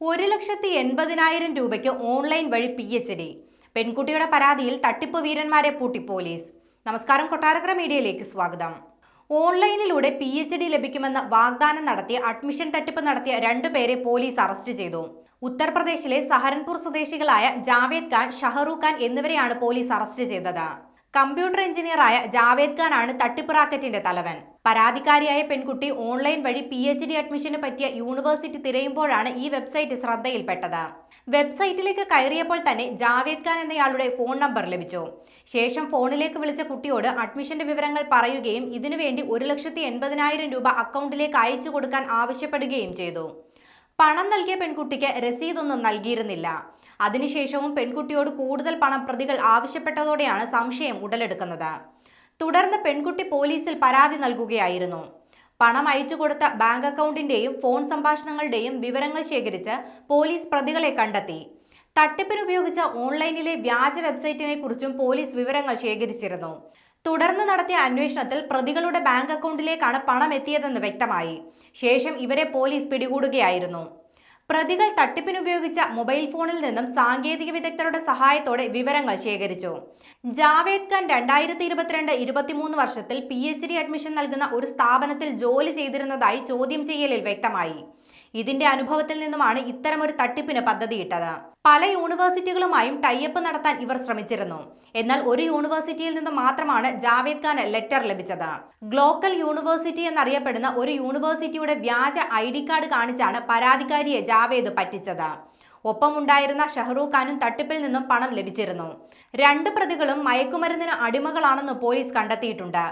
1,80,000 രൂപയ്ക്ക് ഓൺലൈൻ വഴി PhD. പെൺകുട്ടിയുടെ പരാതിയിൽ തട്ടിപ്പ് വീരന്മാരെ പൂട്ടി പോലീസ്. നമസ്കാരം, കൊട്ടാരക്കര മീഡിയയിലേക്ക് സ്വാഗതം. ഓൺലൈനിലൂടെ PhD ലഭിക്കുമെന്ന് വാഗ്ദാനം നടത്തി അഡ്മിഷൻ തട്ടിപ്പ് നടത്തിയ 2 പേരെ പോലീസ് അറസ്റ്റ് ചെയ്തു. ഉത്തർപ്രദേശിലെ സഹരൻപൂർ സ്വദേശികളായ ജാവേദ് ഖാൻ, ഷഹറൂഖ് ഖാൻ എന്നിവരെയാണ് പോലീസ് അറസ്റ്റ് ചെയ്തത്. കമ്പ്യൂട്ടർ എഞ്ചിനീയറായ ജാവേദ് ഖാനാണ് തട്ടിപ്പ് റാക്കറ്റിന്റെ തലവൻ. പരാതിക്കാരിയായ പെൺകുട്ടി ഓൺലൈൻ വഴി PhD അഡ്മിഷന് പറ്റിയ യൂണിവേഴ്സിറ്റി തിരയുമ്പോഴാണ് ഈ വെബ്സൈറ്റ് ശ്രദ്ധയിൽപ്പെട്ടത്. വെബ്സൈറ്റിലേക്ക് കയറിയപ്പോൾ തന്നെ ജാവേദ് ഖാൻ എന്നയാളുടെ ഫോൺ നമ്പർ ലഭിച്ചു. ശേഷം ഫോണിലേക്ക് വിളിച്ച കുട്ടിയോട് അഡ്മിഷന്റെ വിവരങ്ങൾ പറയുകയും ഇതിനുവേണ്ടി 1,80,000 രൂപ അക്കൗണ്ടിലേക്ക് അയച്ചു കൊടുക്കാൻ ആവശ്യപ്പെടുകയും ചെയ്തു. പണം നൽകിയ പെൺകുട്ടിക്ക് രസീതൊന്നും നൽകിയിരുന്നില്ല. അതിനുശേഷവും പെൺകുട്ടിയോട് കൂടുതൽ പണം പ്രതികൾ ആവശ്യപ്പെട്ടതോടെയാണ് സംശയം ഉടലെടുക്കുന്നത്. തുടർന്ന് പെൺകുട്ടി പോലീസിൽ പരാതി നൽകുകയായിരുന്നു. പണം അയച്ചു കൊടുത്ത ബാങ്ക് അക്കൗണ്ടിന്റെയും ഫോൺ സംഭാഷണങ്ങളുടെയും വിവരങ്ങൾ ശേഖരിച്ച് പോലീസ് പ്രതികളെ കണ്ടെത്തി. തട്ടിപ്പിന് ഉപയോഗിച്ച ഓൺലൈനിലെ വ്യാജ വെബ്സൈറ്റിനെ കുറിച്ചും പോലീസ് വിവരങ്ങൾ ശേഖരിച്ചിരുന്നു. തുടർന്ന് നടത്തിയ അന്വേഷണത്തിൽ പ്രതികളുടെ ബാങ്ക് അക്കൗണ്ടിലേക്കാണ് പണം എത്തിയതെന്ന് വ്യക്തമായി. ശേഷം ഇവരെ പോലീസ് പിടികൂടുകയായിരുന്നു. പ്രതികൾ തട്ടിപ്പിനുപയോഗിച്ച മൊബൈൽ ഫോണിൽ നിന്നും സാങ്കേതിക വിദഗ്ധരുടെ സഹായത്തോടെ വിവരങ്ങൾ ശേഖരിച്ചു. ജാവേദ് ഖാൻ 2022-23 വർഷത്തിൽ PhD അഡ്മിഷൻ നൽകുന്ന ഒരു സ്ഥാപനത്തിൽ ജോലി ചെയ്തിരുന്നതായി ചോദ്യം ചെയ്യലിൽ വ്യക്തമായി. ഇതിന്റെ അനുഭവത്തിൽ നിന്നുമാണ് ഇത്തരമൊരു തട്ടിപ്പിന് പദ്ധതിയിട്ടത്. പല യൂണിവേഴ്സിറ്റികളുമായും ടൈഅപ്പ് നടത്താൻ ഇവർ ശ്രമിച്ചിരുന്നു. എന്നാൽ ഒരു യൂണിവേഴ്സിറ്റിയിൽ നിന്ന് മാത്രമാണ് ജാവേദ് ഖാന് ലെറ്റർ ലഭിച്ചത്. ഗ്ലോക്കൽ യൂണിവേഴ്സിറ്റി എന്നറിയപ്പെടുന്ന ഒരു യൂണിവേഴ്സിറ്റിയുടെ വ്യാജ ID കാർഡ് കാണിച്ചാണ് പരാതിക്കാരിയെ ജാവേദ് പറ്റിച്ചത്. ഒപ്പമുണ്ടായിരുന്ന ഷഹറൂഖ് ഖാനും തട്ടിപ്പിൽ നിന്നും പണം ലഭിച്ചിരുന്നു. 2 പ്രതികളും മയക്കുമരുന്നിന് അടിമകളാണെന്ന് പോലീസ് കണ്ടെത്തിയിട്ടുണ്ട്.